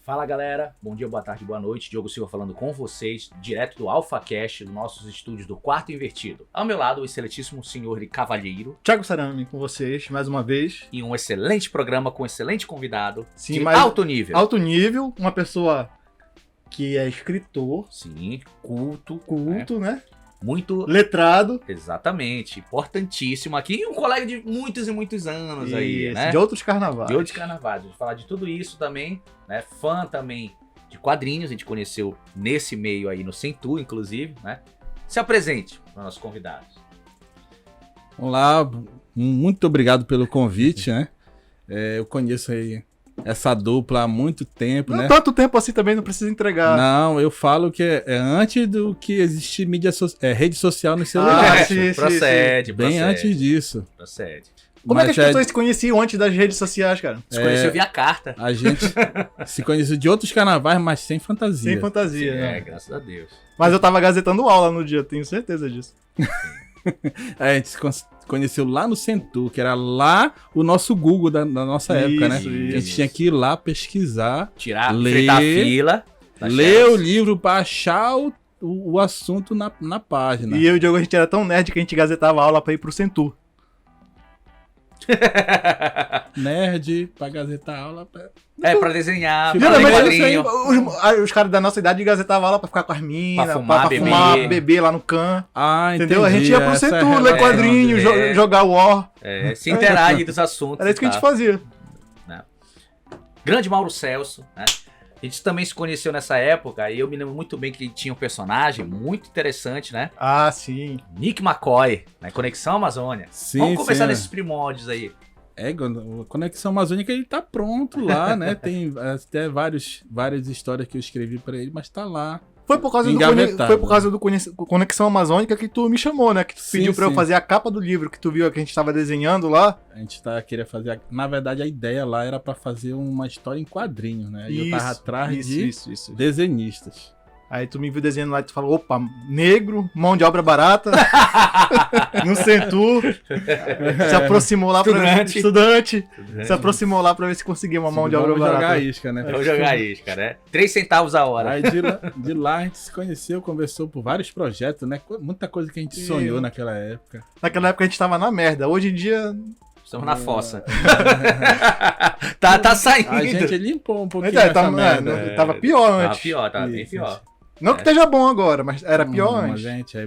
Fala galera, bom dia, boa tarde, boa noite, Diogo Silva falando com vocês, direto do AlphaCast, dos nossos estúdios do Quarto Invertido. Ao meu lado, o excelentíssimo senhor de Cavalheiro. Thiago Sarami com vocês, mais uma vez. E um excelente programa com um excelente convidado. Sim, de mas alto nível. Alto nível, uma pessoa que é escritor. Sim, culto. Né? Muito... letrado. Exatamente, importantíssimo aqui. E um colega de muitos e muitos anos aí, né? De outros carnavais. De outros carnavais. Vamos falar de tudo isso também, né? Fã também de quadrinhos, a gente conheceu nesse meio aí no Centur, inclusive, né? Se apresente para os nossos convidados. Olá, muito obrigado pelo convite, né? Eu conheço aí essa dupla há muito tempo, não né? Tanto tempo assim também, não precisa entregar. Não, eu falo que é antes do que existir rede social no celular. Sim, procede. Bem antes disso. Procede. Como é que as pessoas se conheciam antes das redes sociais, cara? Se conheceu via carta. A gente se conheceu de outros carnavais, mas sem fantasia. Sem fantasia, Sim, né? graças a Deus. Mas eu tava gazetando aula no dia, tenho certeza disso. A gente se conheceu lá no Centur, que era lá o nosso Google da nossa época, né? Isso. A gente tinha que ir lá pesquisar, Enfrentar a fila. ler o livro pra achar o assunto na página. E eu e o Diogo, a gente era tão nerd que a gente gazetava aula pra ir pro Centur. Nerd, pra gazetar aula. Pra desenhar, pra Geralmente ler isso quadrinho. os caras da nossa idade gazetavam aula pra ficar com as minas, Pra fumar, beber lá no can. Ah, Entendeu? entendi. A gente ia pro Essa é a Centur, ler relação quadrinho, de- jogar War. Se interage dos assuntos. Era isso que a tá? gente fazia. Grande Mauro Celso, né? A gente também se conheceu nessa época, e eu me lembro muito bem que tinha um personagem muito interessante, né? Ah, sim. Nick McCoy, né? Conexão Amazônia. Sim, Vamos começar sim, nesses primórdios aí. a Conexão Amazônica, ele tá pronto lá, né? Tem até várias histórias que eu escrevi pra ele, mas tá lá. Foi por causa do Conexão Amazônica que tu me chamou, né? Que tu pediu pra eu fazer a capa do livro que tu viu que a gente tava desenhando lá. A gente queria fazer... Na verdade, a ideia lá era pra fazer uma história em quadrinhos, né? E eu tava atrás de desenhistas. Aí tu me viu desenhando lá e tu falou, opa, negro, mão de obra barata, no Centur, se aproximou lá estudante, se aproximou lá pra ver se conseguia uma mão de obra barata. Jogar isca, né? Vamos jogar isca, né? 3 centavos a hora. Aí de lá a gente se conheceu, conversou por vários projetos, né? Muita coisa que a gente sonhou naquela época. Naquela época a gente tava na merda, hoje em dia... Estamos na fossa. tá saindo. A gente limpou um pouquinho essa merda. Tava pior antes. Tava bem pior. Não que esteja bom agora, mas era pior antes. Mas a gente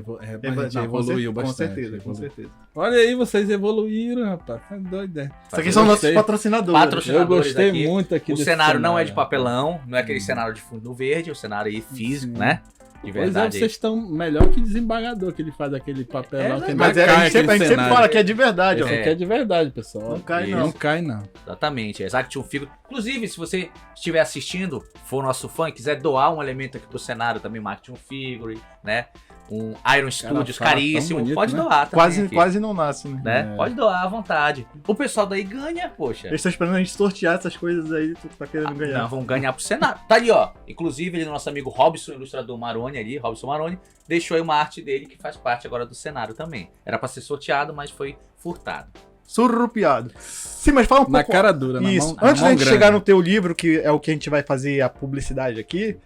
evoluiu bastante. Com certeza. Olha aí, vocês evoluíram, rapaz. Tá doido, né? Isso aqui são nossos patrocinadores. Eu gostei aqui. muito aqui O desse cenário não é de papelão, não é aquele cenário de fundo verde, é o cenário aí físico, né? De verdade. Pois vocês estão melhor que desembargador, que ele faz aquele papelão. Mas a gente sempre fala que é de verdade, ó. Esse aqui é de verdade, pessoal. Não cai, não. Não cai, não. Exatamente, é Action Figure. Inclusive, se você estiver assistindo, for nosso fã e quiser doar um elemento aqui pro cenário também, uma Action Figure, né? Um Iron Studios caríssimo, bonito, pode né? doar também. Quase não nasce, né? Pode doar à vontade. O pessoal daí ganha, poxa. Eles estão esperando a gente sortear essas coisas aí, tu tá querendo ganhar. Não, vão ganhar pro cenário. Tá ali, ó. Inclusive, ele, nosso amigo Robson, ilustrador Maroni ali, Robson Maroni, deixou aí uma arte dele que faz parte agora do cenário também. Era pra ser sorteado, mas foi furtado. Surrupiado. Sim, mas fala um pouco... Na cara dura, na Isso. mão Antes da gente grande. chegar no teu livro, que é o que a gente vai fazer a publicidade aqui,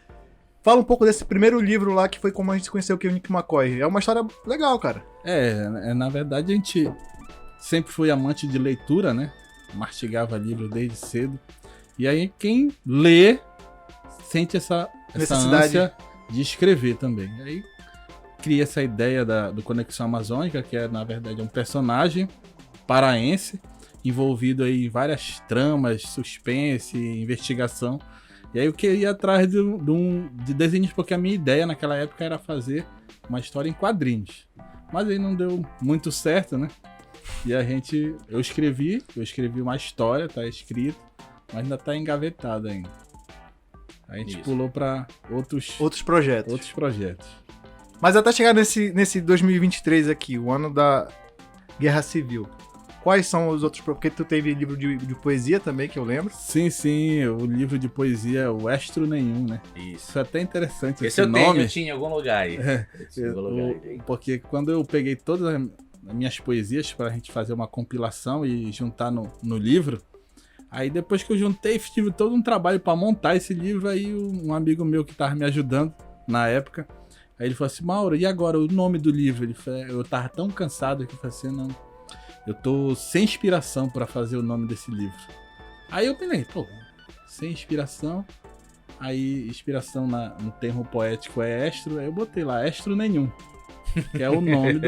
fala um pouco desse primeiro livro lá, que foi como a gente conheceu que é o Nick McCoy. É uma história legal, cara. Na verdade, a gente sempre foi amante de leitura, né? Mastigava livro desde cedo. E aí, quem lê, sente essa ânsia de escrever também. Aí, cria essa ideia do Conexão Amazônica, que é, na verdade, um personagem paraense, envolvido aí em várias tramas, suspense, investigação. E aí eu queria ir atrás de desenhos, porque a minha ideia naquela época era fazer uma história em quadrinhos. Mas aí não deu muito certo, né? E eu escrevi uma história, tá escrito, mas ainda tá engavetado ainda. A gente pulou para outros projetos. Mas até chegar nesse 2023 aqui, o ano da Guerra Civil. Quais são os outros... Porque tu teve livro de poesia também, que eu lembro. Sim, o livro de poesia é o Estro Nenhum, né? Isso é até interessante esse nome. Eu tinha em algum lugar aí. Porque quando eu peguei todas as minhas poesias pra gente fazer uma compilação e juntar no livro, Aí depois que eu juntei, tive todo um trabalho pra montar esse livro, aí um amigo meu que tava me ajudando na época, aí ele falou assim, Mauro, e agora o nome do livro? Ele falou, eu tava tão cansado que eu falei assim, não, eu tô sem inspiração pra fazer o nome desse livro. Aí eu pensei, pô, sem inspiração, aí inspiração no termo poético é estro, aí eu botei lá, estro nenhum. Que é o nome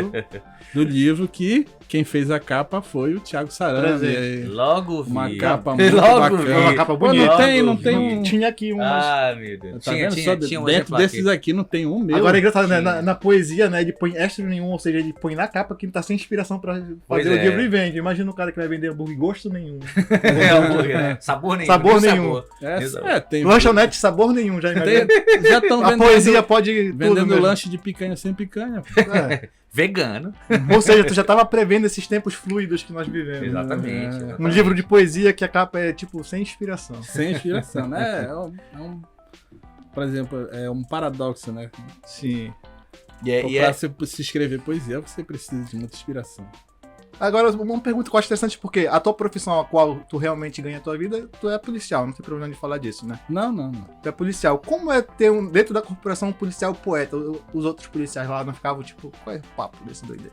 do livro que quem fez a capa foi o Thiago Sarandi. Logo vi. Uma capa muito Logo bacana. Uma capa Pô, bonita. não tem um... Tinha aqui um. Ah, meu Deus. Tá vendo? Só Tinha um dentro exemplar desses aqui não tem um meu. Agora é engraçado, né? Na poesia, né? Ele põe extra nenhum, ou seja, ele põe na capa que não tá sem inspiração pra Pois fazer o é. livro e vende. Imagina o cara que vai vender hambúrguer gosto nenhum. É, hambúrguer, né? Sabor nenhum. Sabor nem nenhum. Sabor. Tem... Lanchonete, sabor nenhum, já imagina. Já estão A poesia pode tudo vendendo mesmo. lanche de picanha sem picanha. É. Vegano. Ou seja, tu já tava prevendo esses tempos fluidos que nós vivemos. Exatamente. É. exatamente. Um livro de poesia que a capa é, tipo, sem inspiração. Sem inspiração, né? Por exemplo, é um paradoxo, né? Sim. Pra se escrever poesia, você precisa de muita inspiração. Agora, uma pergunta que eu acho interessante, porque a tua profissão a qual tu realmente ganha a tua vida, tu é policial, não tem problema de falar disso, né? Não. Tu é policial. Como é ter dentro da corporação um policial poeta? Os outros policiais lá não ficavam, tipo, qual é o papo desse doido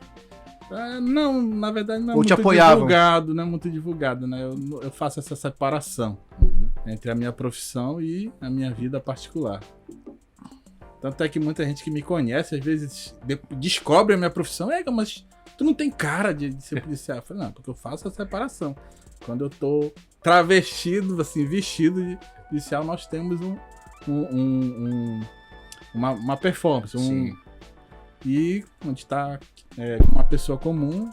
aí? Não, na verdade não é Ou te muito apoiavam? divulgado, não é muito divulgado, né? Eu faço essa separação entre a minha profissão e a minha vida particular. Tanto é que muita gente que me conhece, às vezes, descobre a minha profissão, mas tu não tem cara de ser policial. Eu falei, não, porque eu faço a separação. Quando eu tô travestido, assim, vestido de policial, nós temos uma performance. E onde tá uma pessoa comum,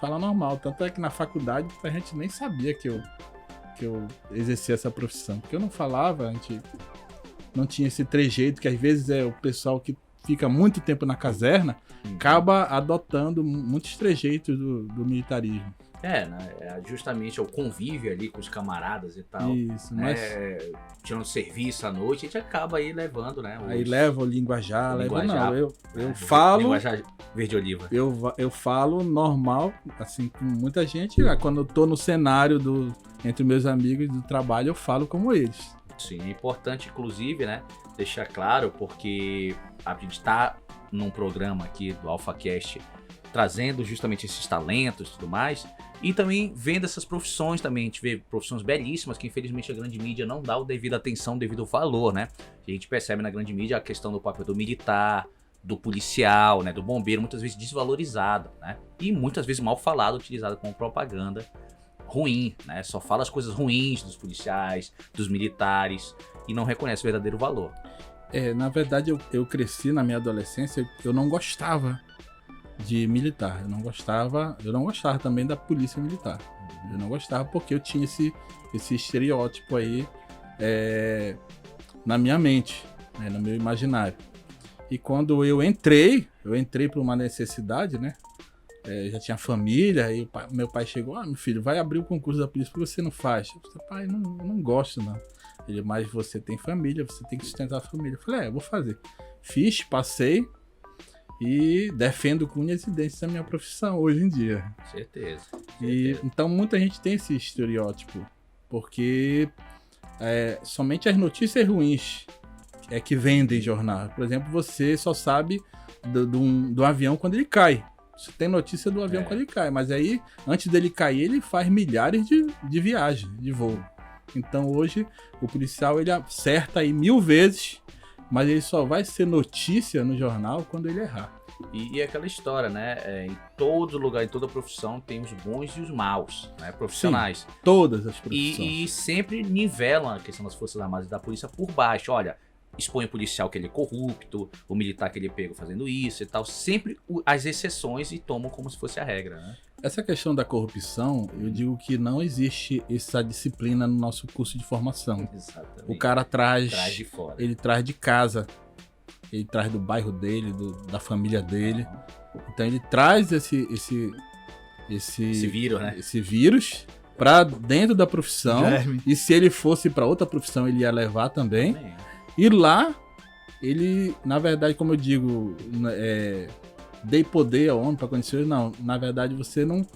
fala normal. Tanto é que na faculdade a gente nem sabia que eu exercia essa profissão. Porque eu não falava, a gente não tinha esse trejeito, que às vezes é o pessoal que fica muito tempo na caserna, acaba adotando muitos trejeitos do militarismo. Né? Justamente o convívio ali com os camaradas e tal. Isso, né? mas... Tirando serviço à noite, a gente acaba aí levando, né? Aí leva o linguajar, linguajar. Eu falo... Linguajar verde-oliva. Eu falo normal, assim, com muita gente. Quando eu tô no cenário entre meus amigos do trabalho, eu falo como eles. Sim, é importante, inclusive, né? Deixar claro, porque a gente tá num programa aqui do AlphaCast trazendo justamente esses talentos e tudo mais, e também vendo essas profissões também. A gente vê profissões belíssimas que infelizmente a grande mídia não dá o devido atenção, o devido valor, né? A gente percebe na grande mídia a questão do papel do militar, do policial, né, do bombeiro, muitas vezes desvalorizado, né? E muitas vezes mal falado, utilizado como propaganda ruim, né? Só fala as coisas ruins dos policiais, dos militares, e não reconhece o verdadeiro valor. Na verdade, eu cresci na minha adolescência, eu não gostava de militar. Eu não gostava também da polícia militar. Eu não gostava porque eu tinha esse estereótipo aí na minha mente, né, no meu imaginário. E quando eu entrei por uma necessidade, né? Já tinha família, aí meu pai chegou, meu filho, vai abrir o concurso da polícia, porque você não faz? Eu falei, pai, não gosto não. Ele, mas você tem família, você tem que sustentar a família. Eu falei, eu vou fazer. Fiz, passei e defendo com unhas e dentes a minha profissão hoje em dia. Certeza. Então muita gente tem esse estereótipo, porque somente as notícias ruins é que vendem jornal. Por exemplo, você só sabe do avião quando ele cai. Você tem notícia do avião quando ele cai, mas aí, antes dele cair, ele faz milhares de viagens, de voo. Então hoje, o policial, ele acerta aí 1000 vezes, mas ele só vai ser notícia no jornal quando ele errar. E aquela história, né? Em todo lugar, em toda profissão, tem os bons e os maus, né? Profissionais. Sim, todas as profissões. E sempre nivelam a questão das Forças Armadas e da polícia por baixo. Olha, expõe o policial que ele é corrupto, o militar que ele é pego fazendo isso e tal. Sempre as exceções e tomam como se fosse a regra, né? Essa questão da corrupção, eu digo que não existe essa disciplina no nosso curso de formação. Exatamente. O cara traz de fora. Ele traz de casa, ele traz do bairro dele, da família dele. Então ele traz esse vírus, né? Esse vírus pra dentro da profissão. Germe. E se ele fosse pra outra profissão, ele ia levar também. E lá, ele, na verdade, como eu digo, dei poder ao homem para conhecer. Não, na verdade, você não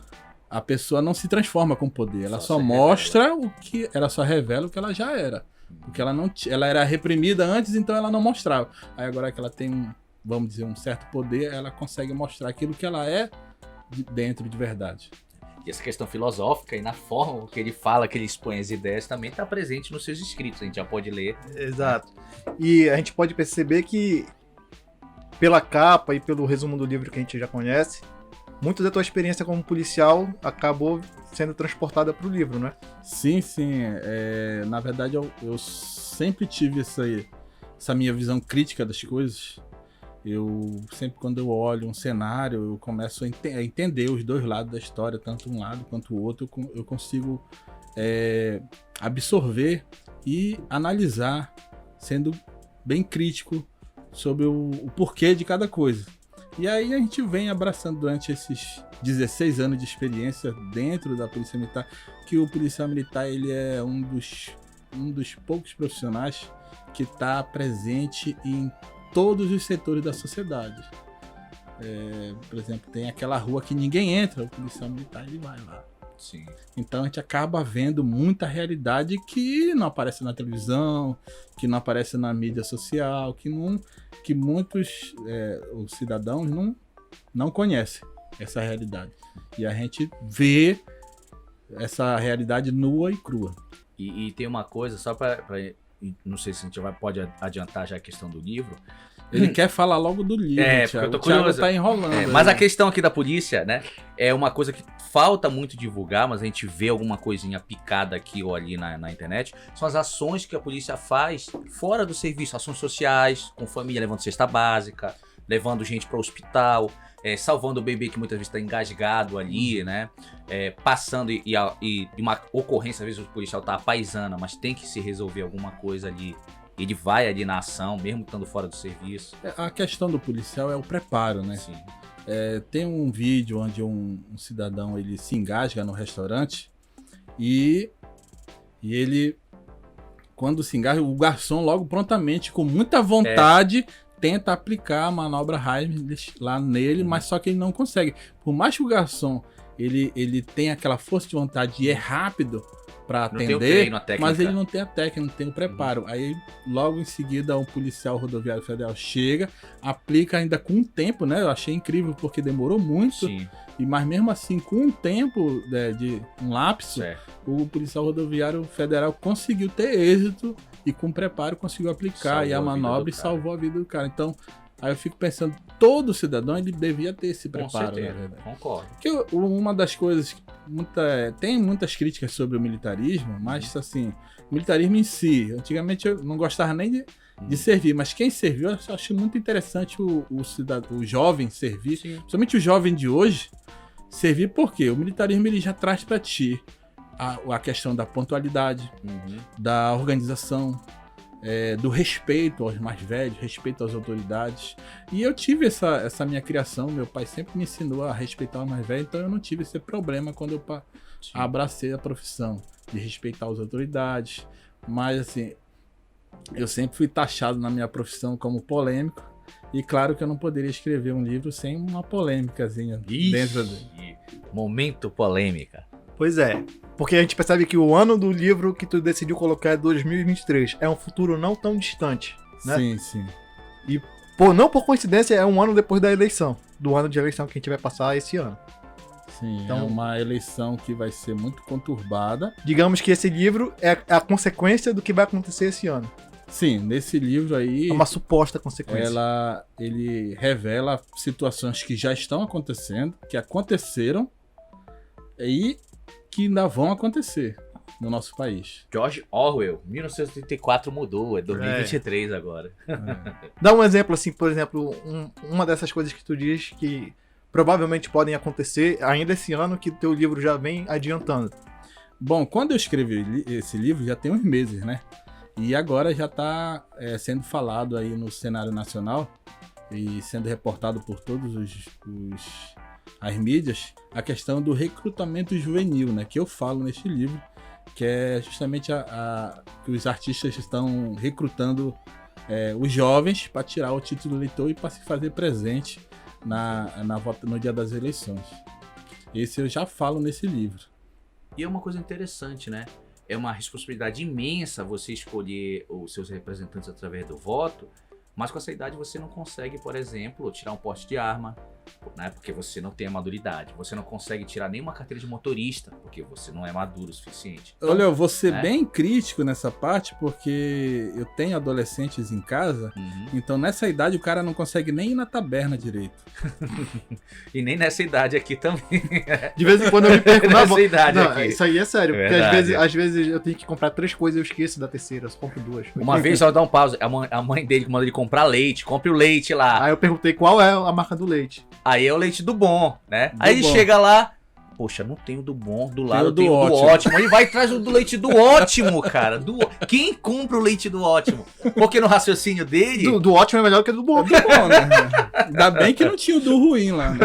a pessoa não se transforma com poder, ela só se mostra o que, ela só revela o que ela já era. Porque ela era reprimida antes, então ela não mostrava. Aí agora que ela tem vamos dizer, um certo poder, ela consegue mostrar aquilo que ela é dentro de verdade. E essa questão filosófica e na forma que ele fala, que ele expõe as ideias, também está presente nos seus escritos, a gente já pode ler. Exato. E a gente pode perceber que, pela capa e pelo resumo do livro que a gente já conhece, muito da tua experiência como policial acabou sendo transportada para o livro, né? Sim, sim. Na verdade, eu sempre tive essa minha visão crítica das coisas. Eu sempre, quando eu olho um cenário, eu começo a entender os dois lados da história, tanto um lado quanto o outro. Eu consigo absorver e analisar, sendo bem crítico sobre o porquê de cada coisa. E aí a gente vem abraçando durante esses 16 anos de experiência dentro da Polícia Militar, que o policial militar ele é um dos poucos profissionais que está presente em todos os setores da sociedade. Por exemplo, tem aquela rua que ninguém entra, o policial militar ele vai lá. Sim. Então a gente acaba vendo muita realidade que não aparece na televisão, que não aparece na mídia social, que muitos os cidadãos não conhecem essa realidade. E a gente vê essa realidade nua e crua. E tem uma coisa, só para não sei se a gente pode adiantar já a questão do livro. Ele quer falar logo do livro, porque eu tô curioso. Tá enrolando. Mas a questão aqui da polícia, né, é uma coisa que falta muito divulgar, mas a gente vê alguma coisinha picada aqui ou ali na internet, são as ações que a polícia faz fora do serviço, ações sociais, com família, levando cesta básica, levando gente para o hospital, salvando o bebê que muitas vezes está engasgado ali, né, passando e uma ocorrência, às vezes o policial tá à paisana, mas tem que se resolver alguma coisa ali. Ele vai ali na ação, mesmo estando fora do serviço. A questão do policial é o preparo, né? Sim. Tem um vídeo onde um cidadão ele se engasga no restaurante e ele, quando se engasga, o garçom logo prontamente, com muita vontade, tenta aplicar a manobra Heimlich lá nele, mas só que ele não consegue. Por mais que o garçom ele tenha aquela força de vontade e é rápido para atender, mas ele não tem a técnica, não tem o preparo. Aí, logo em seguida, um policial rodoviário federal chega, aplica ainda com um tempo, né? Eu achei incrível porque demorou muito. Sim. Mas mesmo assim, com um tempo de um lapso, o policial rodoviário federal conseguiu ter êxito e com preparo conseguiu aplicar a manobra e salvou a vida do cara. Então, aí eu fico pensando, todo cidadão ele devia ter esse preparo, com certeza, na verdade. Concordo. Porque uma das coisas, tem muitas críticas sobre o militarismo, mas assim, o militarismo em si, antigamente eu não gostava nem de servir, mas quem serviu, eu acho muito interessante o jovem servir, principalmente o jovem de hoje, servir porque o militarismo ele já traz para ti a questão da pontualidade, da organização, do respeito aos mais velhos, respeito às autoridades. E eu tive essa minha criação, meu pai sempre me ensinou a respeitar os mais velhos, então eu não tive esse problema quando eu abracei a profissão, de respeitar as autoridades. Mas assim, eu sempre fui taxado na minha profissão como polêmico, e claro que eu não poderia escrever um livro sem uma polêmicazinha dentro dele. Momento polêmica. Pois é, porque a gente percebe que o ano do livro que tu decidiu colocar é 2023. É um futuro não tão distante, né? Sim, sim. E não por coincidência, é um ano depois da eleição. Do ano de eleição que a gente vai passar esse ano. Sim, então, é uma eleição que vai ser muito conturbada. Digamos que esse livro é a consequência do que vai acontecer esse ano. Sim, nesse livro aí... É uma suposta consequência. Ele revela situações que já estão acontecendo, que aconteceram e que ainda vão acontecer no nosso país. George Orwell, 1984 mudou, é 2023 agora. Dá um exemplo, assim, por exemplo, uma dessas coisas que tu diz que provavelmente podem acontecer ainda esse ano, que teu livro já vem adiantando. Bom, quando eu escrevi esse livro já tem uns meses, né? E agora já está sendo falado aí no cenário nacional e sendo reportado por todos as mídias, a questão do recrutamento juvenil, né? Que eu falo neste livro, que é justamente que os artistas estão recrutando os jovens para tirar o título de eleitor e para se fazer presente no dia das eleições. Esse eu já falo nesse livro. E é uma coisa interessante, né? É uma responsabilidade imensa você escolher os seus representantes através do voto, mas com essa idade você não consegue, por exemplo, tirar um porte de arma, né? Porque você não tem a maduridade. Você não consegue tirar nenhuma carteira de motorista, porque você não é maduro o suficiente. Então, Olha, eu vou ser bem crítico nessa parte, porque eu tenho adolescentes em casa, então nessa idade o cara não consegue nem ir na taberna direito. E nem nessa idade aqui também. De vez em quando eu me perco na Nessa idade Não, aqui. isso aí é sério, porque Verdade. às vezes eu tenho que comprar 3 coisas e eu esqueço da terceira, eu só compro 2. Uma vez, só dá um pause, a mãe dele manda ele comprar leite, compre o leite lá. Aí eu perguntei qual é a marca do leite. Aí é o leite do bom, né? Do Aí ele bom. chega lá, poxa, não tem o do bom, do lado o eu tenho do o do ótimo. ótimo. Ele vai e traz o do leite do ótimo, cara. Quem compra o leite do ótimo? Porque no raciocínio dele... Do ótimo é melhor que do bom. Do bom, né? Ainda bem que não tinha o do ruim lá. Né?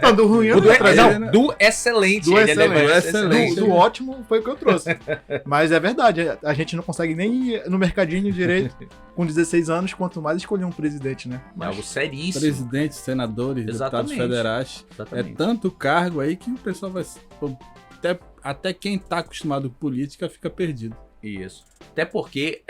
Não, do ruim eu O não trouxe. não, do excelente. Do Ele é excelente. do Excelente. Do ótimo foi o que eu trouxe. Mas é verdade, a gente não consegue nem ir no mercadinho direito com 16 anos, quanto mais escolher um presidente, né? É algo seríssimo. Presidentes, senadores, Exatamente. deputados federais. Exatamente. É tanto cargo aí que o pessoal vai... pô, até quem tá acostumado com política fica perdido. Isso. Até porque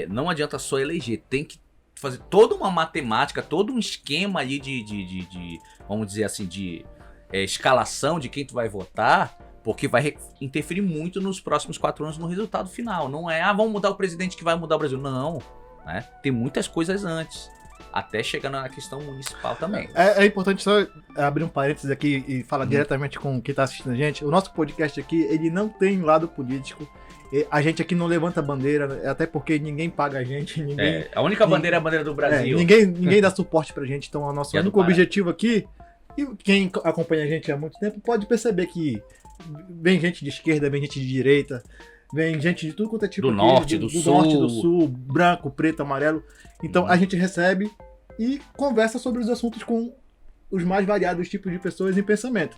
não adianta só eleger, tem que fazer toda uma matemática, todo um esquema ali de vamos dizer assim, de escalação de quem tu vai votar, porque vai interferir muito nos próximos 4 anos no resultado final. Não é, vamos mudar o presidente que vai mudar o Brasil. Não, né? Tem muitas coisas antes, até chegando na questão municipal também. É importante só abrir um parênteses aqui e falar diretamente com quem tá assistindo a gente. O nosso podcast aqui, ele não tem lado político. A gente aqui não levanta bandeira, até porque ninguém paga a gente. Ninguém, A única bandeira é a bandeira do Brasil. ninguém dá suporte pra gente. Então, o nosso E a do único Pará. objetivo aqui, e quem acompanha a gente há muito tempo pode perceber que vem gente de esquerda, vem gente de direita, vem gente de tudo quanto é tipo Do aqui, norte, do sul. norte, do sul, branco, preto, amarelo. Então a gente recebe e conversa sobre os assuntos com os mais variados tipos de pessoas em pensamento.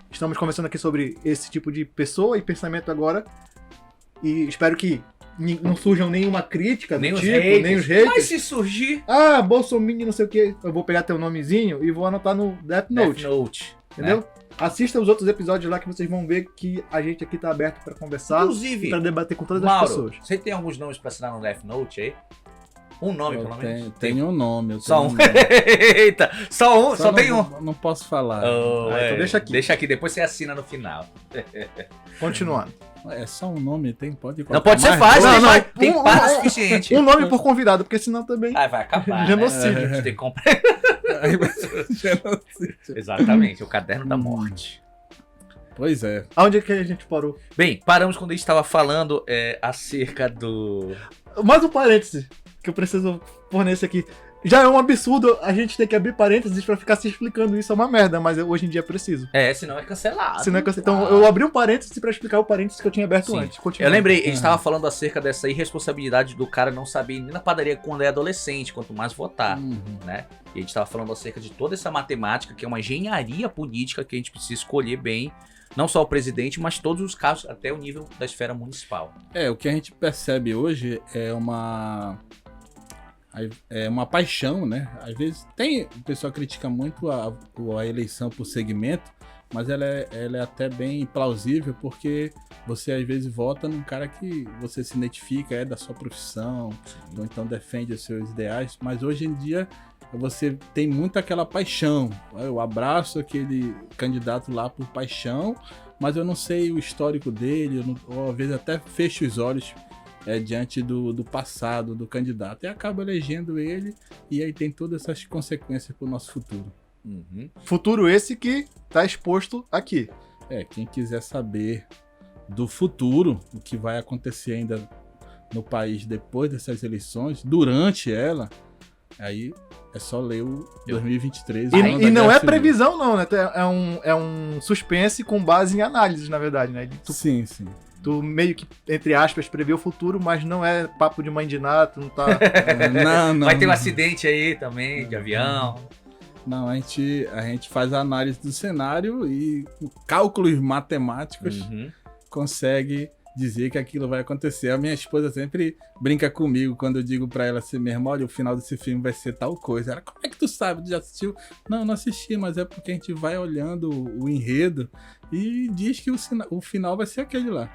Estamos conversando aqui sobre esse tipo de pessoa e pensamento agora. E espero que não surjam nenhuma crítica do Nem os tipo, haters. nem os haters. Mas se surgir... Ah, Bolsonaro, não sei o que. Eu vou pegar teu nomezinho e vou anotar no Death Note. Death Note. Entendeu? Né? Assista os outros episódios lá que vocês vão ver que a gente aqui tá aberto pra conversar Inclusive, e pra debater com todas as Mauro, pessoas. você tem alguns nomes pra assinar no Death Note aí? Um nome, pelo menos? Tem um nome. Eu Só tenho um. nome. Eita, só um, só tem um. Não posso falar. então deixa aqui. Deixa aqui, depois você assina no final. Continuando. É só um nome, pode Não colocar pode ser mais fácil, dois? Não, não. tem parte suficiente. Um nome por convidado, porque senão também. Ah, vai acabar. Genocídio. Né? A gente tem que comprar. Aí vai ser genocídio. Exatamente, o caderno da morte. Pois é. Aonde é que a gente parou? Bem, paramos quando a gente estava falando acerca do. Mais um parêntese que eu preciso fornecer aqui. Já é um absurdo a gente ter que abrir parênteses pra ficar se explicando isso, é uma merda, mas hoje em dia é preciso. Senão é cancelado. Se não é que- Então eu abri um parênteses pra explicar o parênteses que eu tinha aberto Sim. antes. Eu Continua. lembrei, a gente estava falando acerca dessa irresponsabilidade do cara não saber ir nem na padaria quando é adolescente, quanto mais votar, né? E a gente estava falando acerca de toda essa matemática, que é uma engenharia política que a gente precisa escolher bem, não só o presidente, mas todos os casos, até o nível da esfera municipal. O que a gente percebe hoje é uma paixão, né? Às vezes o pessoal critica muito a eleição por segmento, mas ela é até bem plausível, porque você às vezes vota num cara que você se identifica, é da sua profissão, ou então defende os seus ideais, mas hoje em dia você tem muito aquela paixão. Eu abraço aquele candidato lá por paixão, mas eu não sei o histórico dele, ou às vezes até fecho os olhos diante do passado do candidato e acaba elegendo ele, e aí tem todas essas consequências para o nosso futuro. Futuro esse que tá exposto aqui. Quem quiser saber do futuro, o que vai acontecer ainda no país depois dessas eleições, durante ela, aí é só ler o 2023. E não é previsão, não, né? É um suspense com base em análises, na verdade, né? Sim. Tu meio que, entre aspas, prevê o futuro, mas não é papo de mãe de nato, não tá. Não, Vai ter um acidente aí também, de avião. Não, a gente faz a análise do cenário e com cálculos matemáticos consegue dizer que aquilo vai acontecer. A minha esposa sempre brinca comigo quando eu digo pra ela assim mesmo, olha, o final desse filme vai ser tal coisa. Ela, como é que tu sabe? Tu já assistiu? Não assisti, mas é porque a gente vai olhando o enredo e diz que o final vai ser aquele lá.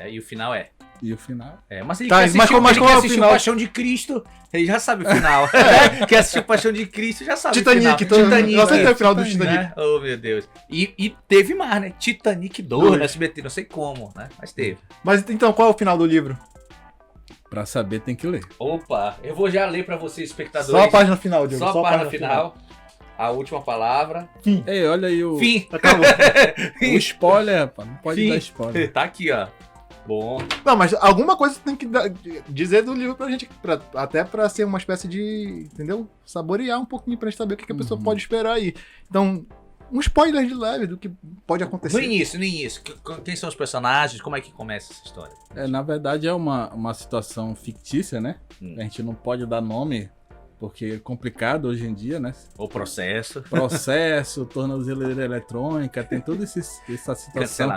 E o final é. E o final? Mas ele Tá, quer assistir, mas ele qual quer é o assistir final? Paixão de Cristo, ele já sabe o final. Quer assistir Paixão de Cristo, já sabe Titanic, o final. Titanic, eu acertei o final do Titanic, Titanic. né? Oh, meu Deus. E teve mais, né? Titanic 2 no SBT, não sei como, né? Mas teve. Mas então, qual é o final do livro? Pra saber tem que ler. Opa, eu vou já ler pra vocês, espectadores. Só a página final, Diogo. Só a página final. A última palavra. Ei, olha aí o Fim. Acabou. spoiler, rapaz. Não pode Fim. dar spoiler. Tá aqui, ó. Bom. Não, mas alguma coisa você tem que dizer do livro pra gente, até pra ser uma espécie de, entendeu? Saborear um pouquinho pra gente saber o que a pessoa pode esperar aí. Então, um spoiler de leve do que pode acontecer. No início. Quem são os personagens? Como é que começa essa história? Na verdade é uma situação fictícia, né? A gente não pode dar nome, porque é complicado hoje em dia, né? O processo. Processo, tornozeleira eletrônica, tem toda essa situação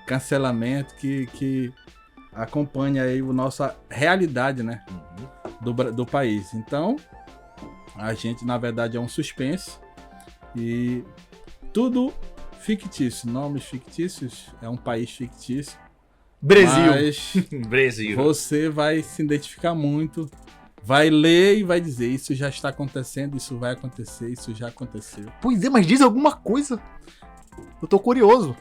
cancelamento que acompanha aí a nossa realidade, né? Do país. Então, a gente, na verdade, é um suspense e tudo fictício, nomes fictícios, é um país fictício. Brasil. Mas Brasil. você vai se identificar muito, vai ler e vai dizer, isso já está acontecendo, isso vai acontecer, isso já aconteceu. Pois é, mas diz alguma coisa. Eu tô curioso.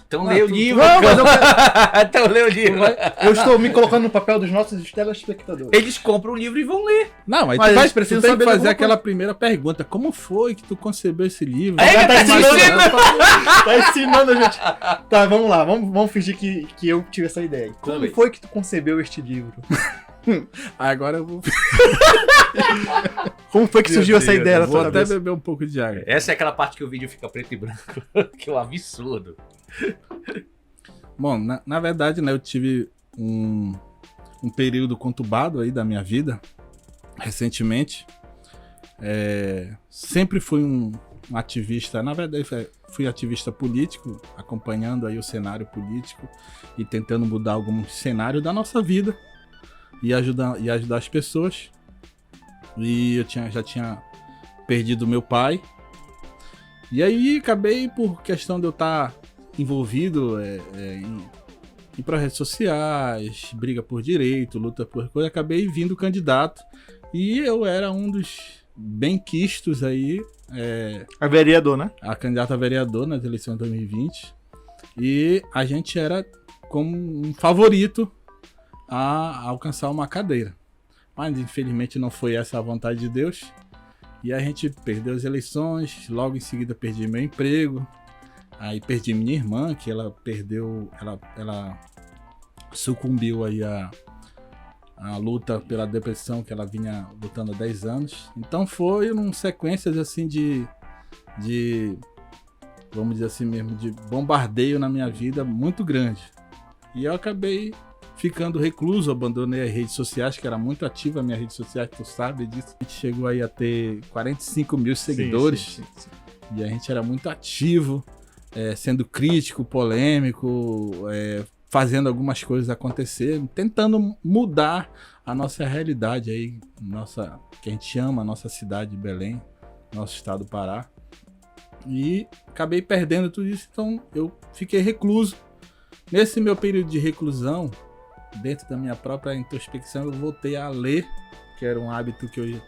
Então lê o livro. Não, mas Então lê o livro. eu estou me colocando no papel dos nossos telespectadores. Eles compram o livro e vão ler. Não, mas Mas tu eles precisam tem que saber de fazer alguma aquela primeira pergunta. Como foi que tu concebeu esse livro? É, tá ensinando. Tá ensinando a gente. Tá, vamos lá. Vamos fingir que eu tive essa ideia. Como bem. foi que tu concebeu este livro? Agora eu vou, Como foi que surgiu essa ideia na vou tua até cabeça? beber um pouco de água. Essa é aquela parte que o vídeo fica preto e branco. Que é um absurdo. Bom, na verdade, né, eu tive um período conturbado aí da minha vida, recentemente. Sempre fui um ativista, na verdade, fui ativista político, acompanhando aí o cenário político e tentando mudar alguns cenários da nossa vida e ajudar as pessoas. E eu já tinha perdido meu pai. E aí acabei, por questão de eu estar envolvido em projetos sociais, briga por direito, luta por coisa, acabei vindo candidato. E eu era um dos benquistos aí, A vereador, né? a candidato a vereador nas eleições de 2020. E a gente era como um favorito a alcançar uma cadeira. Mas infelizmente não foi essa a vontade de Deus. E a gente perdeu as eleições, logo em seguida perdi meu emprego. Aí perdi minha irmã, que ela perdeu, ela sucumbiu aí a luta pela depressão que ela vinha lutando há 10 anos. Então foi uma sequência assim de vamos dizer assim mesmo, de bombardeio na minha vida muito grande. E eu acabei ficando recluso, abandonei as redes sociais, que era muito ativa a minha rede social, tu sabe disso. A gente chegou aí a ter 45 mil seguidores. Sim. E a gente era muito ativo, sendo crítico, polêmico, fazendo algumas coisas acontecer, tentando mudar a nossa realidade aí, que a gente ama, a nossa cidade de Belém, nosso estado do Pará. E acabei perdendo tudo isso, então eu fiquei recluso. Nesse meu período de reclusão, dentro da minha própria introspecção, eu voltei a ler, que era um hábito que eu já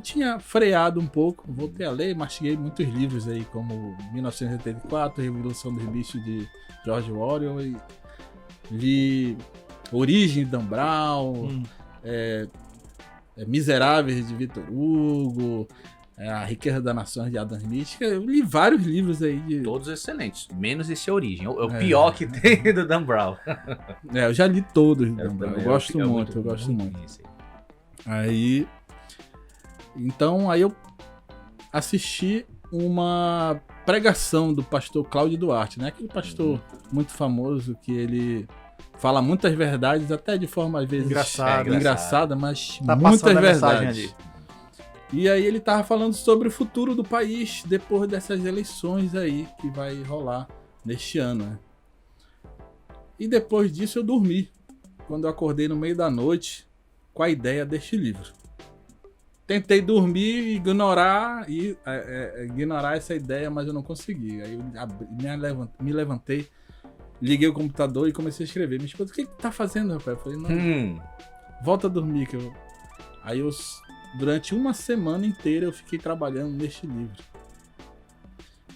tinha freado um pouco. Voltei a ler, mastiguei muitos livros aí, como 1984, Revolução dos Bichos de George Orwell, e li Origem de Dan Brown, Miseráveis de Victor Hugo, A Riqueza das Nações de Adam Smith. Eu li vários livros aí. Todos excelentes, menos esse Origem. É o pior que tem do Dan Brown. Eu já li todos, Dan Brown. Eu gosto muito. Aí... Então, aí eu assisti uma pregação do pastor Cláudio Duarte, né? Aquele pastor muito famoso que ele fala muitas verdades, até de forma às vezes engraçada, mas tá muitas verdades. Ali. E aí ele tava falando sobre o futuro do país depois dessas eleições aí que vai rolar neste ano, né? E depois disso eu dormi. Quando eu acordei no meio da noite com a ideia deste livro. Tentei dormir e ignorar essa ideia, mas eu não consegui. Aí eu me levantei, liguei o computador e comecei a escrever. Minha esposa, o que tá fazendo, rapaz? Eu falei, não, volta a dormir. Aí durante uma semana inteira eu fiquei trabalhando neste livro.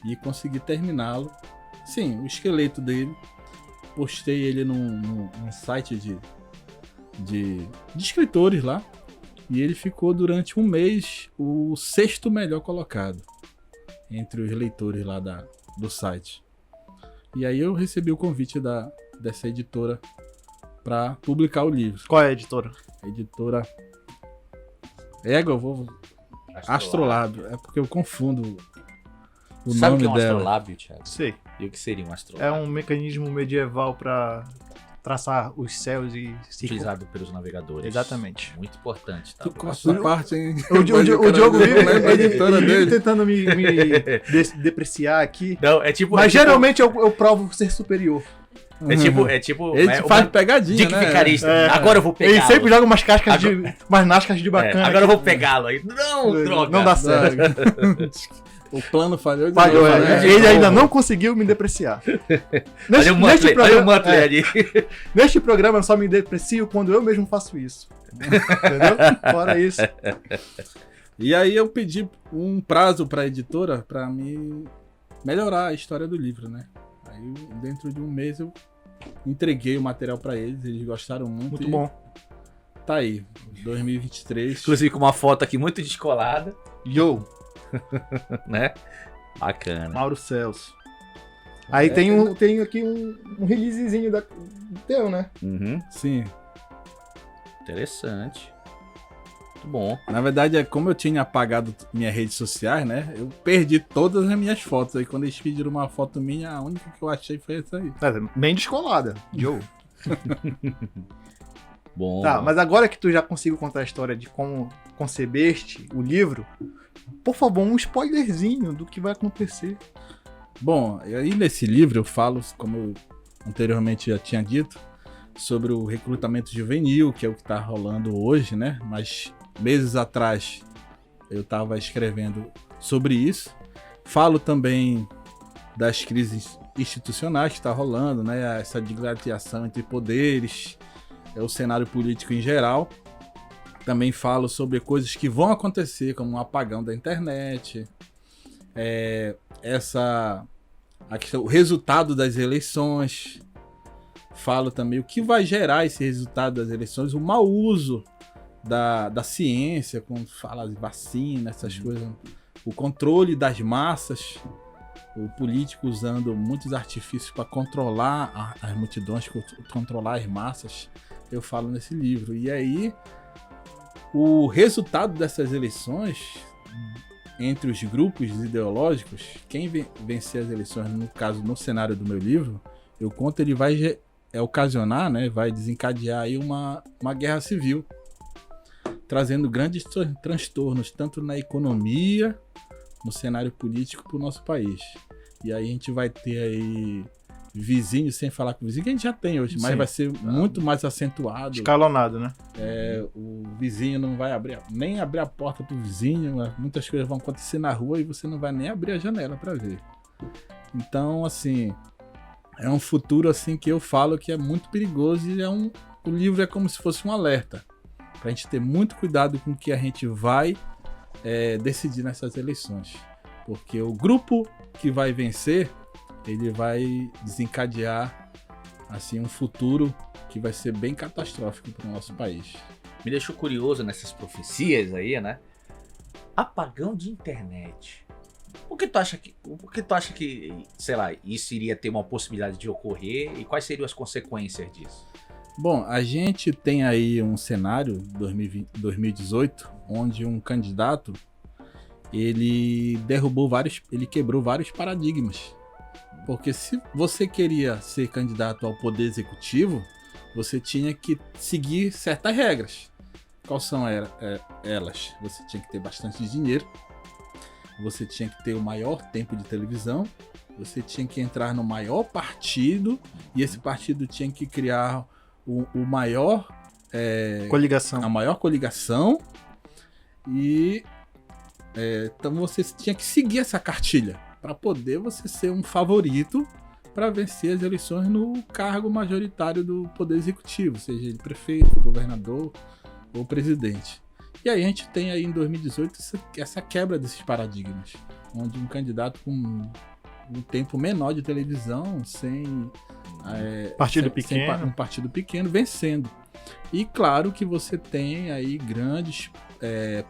E consegui terminá-lo. Sim, o esqueleto dele. Postei ele num site de escritores lá. E ele ficou durante um mês o 6º melhor colocado entre os leitores lá do site. E aí eu recebi o convite dessa editora para publicar o livro. Qual é a editora? A editora Astrolábio. É porque eu confundo o Sabe nome o que é um dela. astrolábio, Thiago? Sei. E o que seria um É astrolábio? um mecanismo medieval para traçar os céus e Utilizado pelos navegadores. Exatamente. Muito importante, tá? Tu corta essa parte, hein? O Diogo vive a editora ele dele. tentando me depreciar aqui. Não, é tipo. Mas geralmente eu provo ser superior. É tipo. Ele é faz uma pegadinha, dica né? vicarista. É. Agora eu vou pegar. Ele sempre joga umas cascas umas nascas de bacana. agora eu vou aqui. pegá-lo aí. Não, droga. Não dá certo. O plano falhou de Falhou, novo, é. né? Ele ainda não conseguiu me depreciar. Olha o Muttley ali. Neste programa eu só me deprecio quando eu mesmo faço isso. Entendeu? Fora isso. E aí eu pedi um prazo pra editora pra me melhorar a história do livro, né? Aí dentro de um mês eu entreguei o material pra eles gostaram muito. Muito e bom. Tá aí, 2023. Inclusive com uma foto aqui muito descolada, Yo, né? Bacana. Mauro Celso. Aí tem aqui um releasezinho teu, né? Uhum. Sim. Interessante. Muito bom. Na verdade, como eu tinha apagado minhas redes sociais, né? Eu perdi todas as minhas fotos. Aí quando eles pediram uma foto minha, a única que eu achei foi essa aí. Bem descolada. Yo. Bom. Tá, mas agora que tu já conseguiu contar a história de como concebeste o livro, por favor, um spoilerzinho do que vai acontecer. Bom, aí nesse livro eu falo, como eu anteriormente já tinha dito, sobre o recrutamento juvenil, que é o que está rolando hoje, né? Mas meses atrás eu estava escrevendo sobre isso. Falo também das crises institucionais que está rolando, né? Essa digladiação entre poderes, o cenário político em geral. Também falo sobre coisas que vão acontecer, como um apagão da internet, o resultado das eleições. Falo também o que vai gerar esse resultado das eleições, o mau uso da ciência, quando fala de vacina, essas coisas, o controle das massas, o político usando muitos artifícios para controlar as multidões, controlar as massas. Eu falo nesse livro. E aí, o resultado dessas eleições, entre os grupos ideológicos, quem vencer as eleições, no caso, no cenário do meu livro, eu conto, ele vai ocasionar, né, vai desencadear aí uma guerra civil, trazendo grandes transtornos, tanto na economia, no cenário político para o nosso país. E aí a gente vai ter aí vizinhos, sem falar com vizinho, que a gente já tem hoje, mas Sim. vai ser muito mais acentuado. Escalonado, né? O vizinho não vai nem abrir a porta pro vizinho, muitas coisas vão acontecer na rua e você não vai nem abrir a janela para ver. Então, assim, é um futuro assim que eu falo que é muito perigoso e o livro é como se fosse um alerta pra gente ter muito cuidado com o que a gente vai decidir nessas eleições, porque o grupo que vai vencer, ele vai desencadear assim um futuro que vai ser bem catastrófico para o nosso país. Me deixou curioso nessas profecias aí, né? Apagão de internet. Por que tu acha que, sei lá, isso iria ter uma possibilidade de ocorrer e quais seriam as consequências disso? Bom, a gente tem aí um cenário 2018 onde um candidato ele quebrou vários paradigmas. Porque se você queria ser candidato ao poder executivo, você tinha que seguir certas regras. Quais são elas? Você tinha que ter bastante dinheiro, você tinha que ter o maior tempo de televisão você tinha que entrar no maior partido e esse partido tinha que criar o maior... Coligação. A maior coligação e então você tinha que seguir essa cartilha para poder você ser um favorito para vencer as eleições no cargo majoritário do Poder Executivo, seja ele prefeito, governador ou presidente. E aí a gente tem aí em 2018 essa quebra desses paradigmas, onde um candidato com um tempo menor de televisão, sem um partido pequeno, vencendo. E claro que você tem aí grandes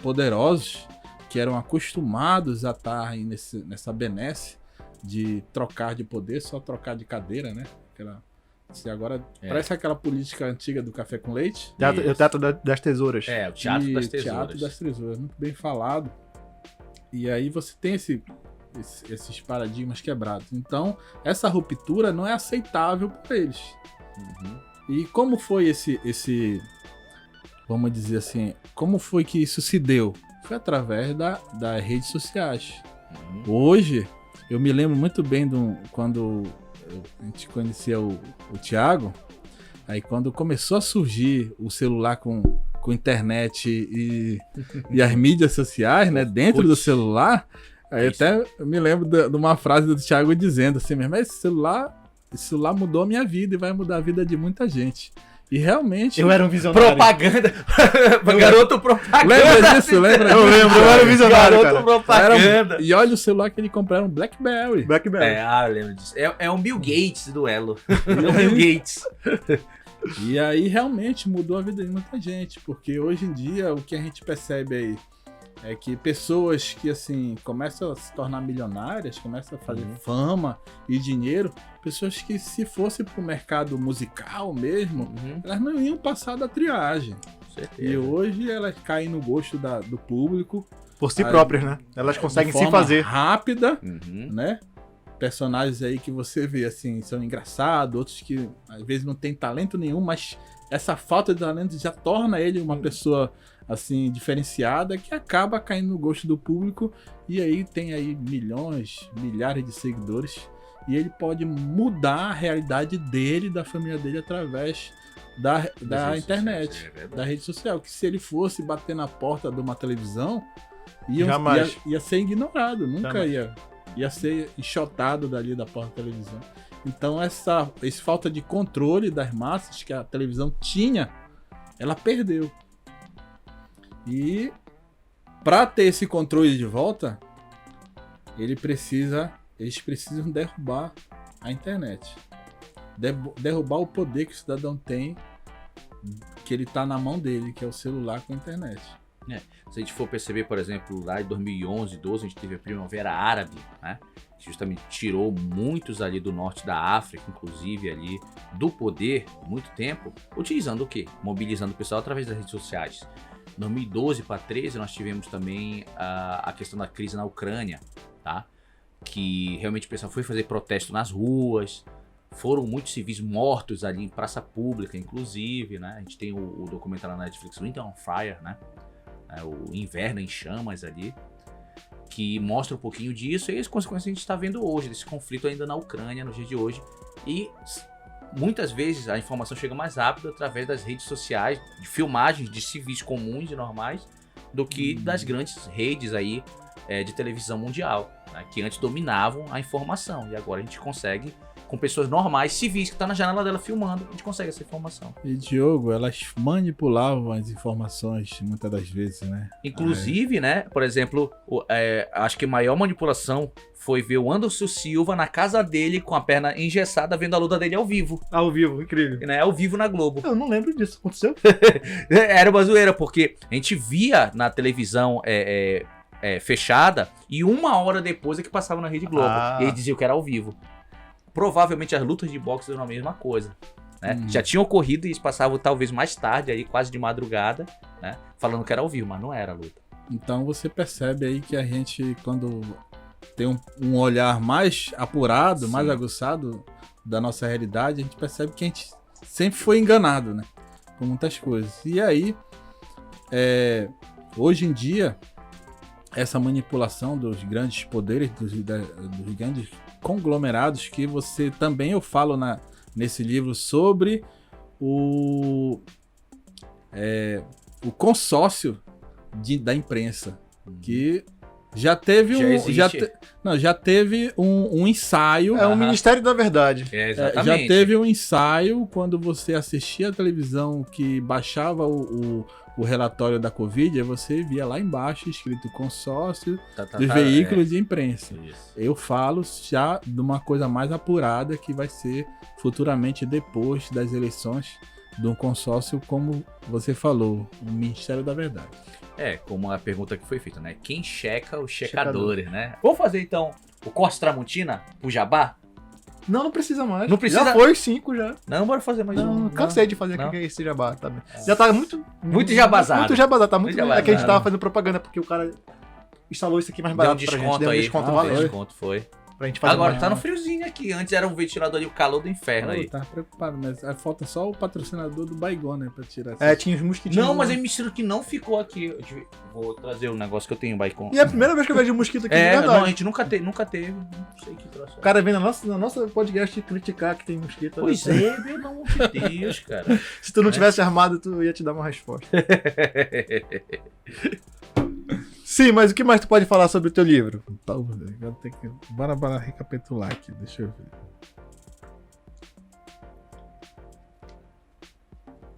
poderosos que eram acostumados a estar aí nessa benesse de trocar de poder, só trocar de cadeira, né? Agora parece aquela política antiga do café com leite. O teatro das tesouras. O teatro das tesouras. Teatro das tesouras, muito bem falado. E aí você tem esses paradigmas quebrados. Então, essa ruptura não é aceitável para eles. E como foi esse vamos dizer assim, como foi que isso se deu? Foi através das redes sociais. Hoje, eu me lembro muito bem quando a gente conhecia o Thiago, aí quando começou a surgir o celular com internet e as mídias sociais, né, dentro do celular, aí até me lembro de uma frase do Thiago dizendo assim mesmo, esse celular mudou a minha vida e vai mudar a vida de muita gente. E realmente... Eu era um visionário. Propaganda. Garoto propaganda. Lembra disso? Eu lembro, eu era um visionário, Garoto propaganda. E olha o celular que ele comprou, era um BlackBerry. Eu lembro disso. É um Bill Gates do Elo. É um Bill Gates. E aí realmente mudou a vida de muita gente, porque hoje em dia o que a gente percebe aí é que pessoas que assim começam a se tornar milionárias, começam a fazer fama e dinheiro, pessoas que se fosse pro mercado musical mesmo, elas não iam passar da triagem. Certeza. E hoje elas caem no gosto do público. Por si próprias, né? Elas conseguem se fazer. Rápida, né? Personagens aí que você vê assim, são engraçados, outros que às vezes não tem talento nenhum, mas essa falta de talento já torna ele uma pessoa assim diferenciada que acaba caindo no gosto do público e aí tem aí milhões, milhares de seguidores e ele pode mudar a realidade dele, da família dele através da internet, da rede social, que se ele fosse bater na porta de uma televisão ia ser ignorado, nunca ia ser enxotado dali da porta da televisão. Então essa falta de controle das massas que a televisão tinha, ela perdeu. E para ter esse controle de volta, eles precisam derrubar a internet. Derrubar o poder que o cidadão tem, que ele tá na mão dele, que é o celular com a internet. Se a gente for perceber, por exemplo, lá em 2011, 12, a gente teve a Primavera Árabe, né? Que justamente tirou muitos ali do norte da África, inclusive ali, do poder, muito tempo, utilizando o quê? Mobilizando o pessoal através das redes sociais. 2012 para 13 nós tivemos também a questão da crise na Ucrânia, tá? Que realmente o pessoal foi fazer protesto nas ruas, foram muitos civis mortos ali em praça pública, inclusive, né? A gente tem o documentário na Netflix, Winter on Fire, né? O Inverno em Chamas ali, que mostra um pouquinho disso e as consequências que a gente está vendo hoje, desse conflito ainda na Ucrânia, nos dias de hoje. E muitas vezes a informação chega mais rápido através das redes sociais, de filmagens de civis comuns e normais, do que das grandes redes aí de televisão mundial, né, que antes dominavam a informação. E agora a gente consegue, com pessoas normais, civis, que estão na janela dela filmando, a gente consegue essa informação. E, Diogo, elas manipulavam as informações muitas das vezes, né? Inclusive, né, por exemplo, acho que a maior manipulação foi ver o Anderson Silva na casa dele com a perna engessada, vendo a luta dele ao vivo. Ao vivo, incrível. Né, ao vivo na Globo. Eu não lembro disso, aconteceu? Era uma zoeira, porque a gente via na televisão fechada e uma hora depois é que passava na Rede Globo. E ele dizia que era ao vivo. Provavelmente as lutas de boxe eram a mesma coisa, né? Já tinham ocorrido e eles passavam talvez mais tarde, aí, quase de madrugada, né? Falando que era ao vivo, mas não era a luta. Então você percebe aí que a gente, quando tem um olhar mais apurado, mais aguçado da nossa realidade, a gente percebe que a gente sempre foi enganado, né? Com muitas coisas. E aí, hoje em dia, essa manipulação dos grandes poderes, dos grandes conglomerados que você também, eu falo nesse livro sobre o consórcio da imprensa, que já teve já teve um ensaio. É o Ministério da Verdade. Exatamente. Já teve um ensaio quando você assistia a televisão que baixava o relatório da Covid, aí você via lá embaixo escrito consórcio dos veículos de imprensa. Isso. Eu falo já de uma coisa mais apurada que vai ser futuramente depois das eleições de um consórcio, como você falou, o Ministério da Verdade. Como a pergunta que foi feita, né? Quem checa os checadores, né? Vamos fazer então o Corte Tramontina, o Jabá? Não precisa mais. Não precisa? Já foi 5 já. Não, bora fazer mais um. Cansei de fazer aqui esse jabá. Tá bem. Já tá muito jabazado. Muito jabazado. Tá muito jabazado. É que a gente tava fazendo propaganda porque o cara instalou isso aqui mais barato Deu um desconto pra gente. aí. Desconto, Deu valeu. desconto, foi. Pra gente fazer Agora mais. tá no friozinho aqui. Antes era um ventilador ali, o calor do inferno aí. Tava preocupado, mas falta só o patrocinador do Baigon, né, pra tirar essa. Tinha os mosquitinhos. Não, mas é mosquito que não ficou aqui. Vou trazer o negócio que eu tenho, Bacon. E é a primeira vez que eu vejo um mosquito aqui, de verdade. Não, a gente nunca teve. Não sei que troço. O cara vem na nossa podcast criticar que tem mosquito. Pois é, pelo amor de Deus, cara. Se tu não tivesse armado, tu ia te dar uma resposta. Sim, mas o que mais tu pode falar sobre o teu livro? Agora tem que... Bora recapitular aqui, deixa eu ver.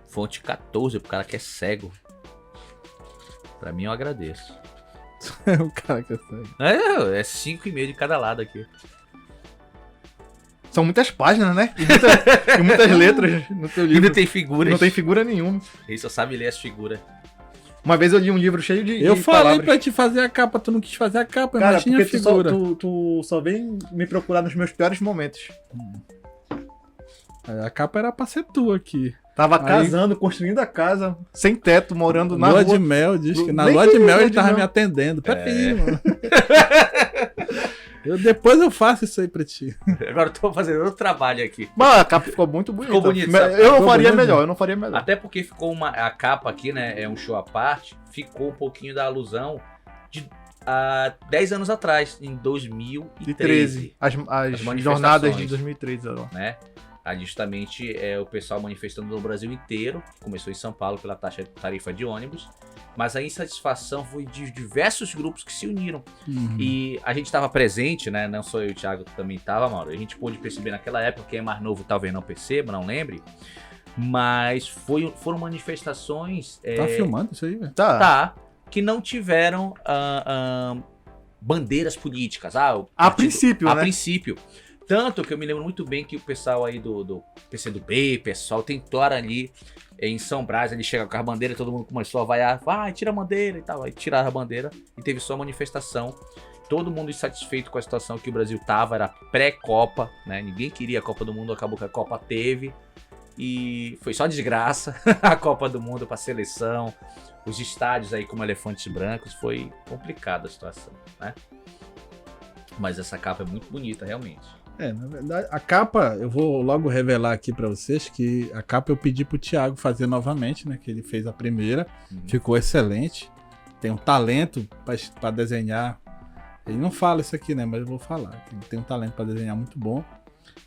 Fonte 14, pro cara que é cego. Pra mim eu agradeço. O cara que é cego. É 5,5 de cada lado aqui. São muitas páginas, né? E muitas letras no teu livro. Ainda tem figuras. Não tem figura nenhuma. Ele só sabe ler as figuras. Uma vez eu li um livro cheio de Eu falei palavras. pra te fazer a capa, tu não quis fazer a capa, Cara, mas tinha porque figura. tu só vem me procurar nos meus piores momentos. A capa era pra ser tua aqui. Tava Aí- casando, construindo a casa, sem teto, morando na Lua rua. de mel, diz que na Nem lua de queria mel lua ele de tava mel. me atendendo. Peraí, mano. Depois eu faço isso aí pra ti. Agora eu tô fazendo outro trabalho aqui. Mas a capa ficou muito bonita. Ficou bonito, Eu sabe? não Ficou faria bonito. melhor, eu não faria melhor. Até porque ficou a capa aqui, né? É um show à parte. Ficou um pouquinho da alusão de 10 anos atrás, em 2013. De 13. As manifestações. jornadas de 2013, ó. Né? Aí justamente o pessoal manifestando no Brasil inteiro. Começou em São Paulo pela tarifa de ônibus. Mas a insatisfação foi de diversos grupos que se uniram. Uhum. E a gente estava presente, né? Não só eu e o Thiago também estava, Mauro. A gente pôde perceber naquela época, quem é mais novo talvez não perceba, não lembre. Mas foram manifestações... Tá filmando isso aí, velho? Tá. que não tiveram bandeiras políticas. A princípio, a né? princípio. Tanto que eu me lembro muito bem que o pessoal aí do PCdoB, pessoal tentaram ali em São Brás, ele chega com a bandeira, todo mundo começou a vaiar, vai, tira a bandeira e tal, aí tiraram a bandeira e teve só manifestação. Todo mundo insatisfeito com a situação que o Brasil tava, era pré-Copa, né? Ninguém queria a Copa do Mundo, acabou que a Copa teve e foi só desgraça a Copa do Mundo pra seleção, os estádios aí como elefantes brancos, foi complicada a situação, né? Mas essa capa é muito bonita, realmente. Na verdade, a capa, eu vou logo revelar aqui pra vocês que a capa eu pedi pro Thiago fazer novamente, né? Que ele fez a primeira, ficou excelente. Tem um talento pra desenhar. Ele não fala isso aqui, né? Mas eu vou falar. Que ele tem um talento pra desenhar muito bom.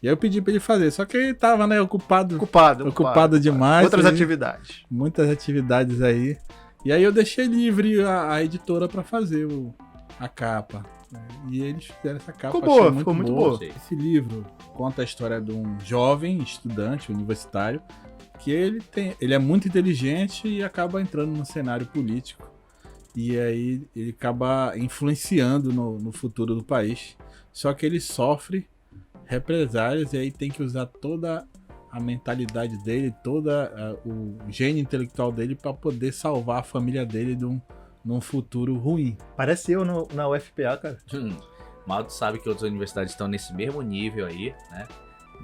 E aí eu pedi pra ele fazer, só que ele tava, né, ocupado demais. Outras aí, atividades. Muitas atividades aí. E aí eu deixei livre a editora pra fazer a capa. E eles fizeram essa capa. Ficou boa, achei ficou muito boa. Esse livro conta a história de um jovem estudante universitário que ele é muito inteligente e acaba entrando no cenário político. E aí ele acaba influenciando no futuro do país. Só que ele sofre represálias e aí tem que usar toda a mentalidade dele, toda o gênio intelectual dele para poder salvar a família dele num futuro ruim. Parece eu na UFPA, cara. Maldo sabe que outras universidades estão nesse mesmo nível aí, né?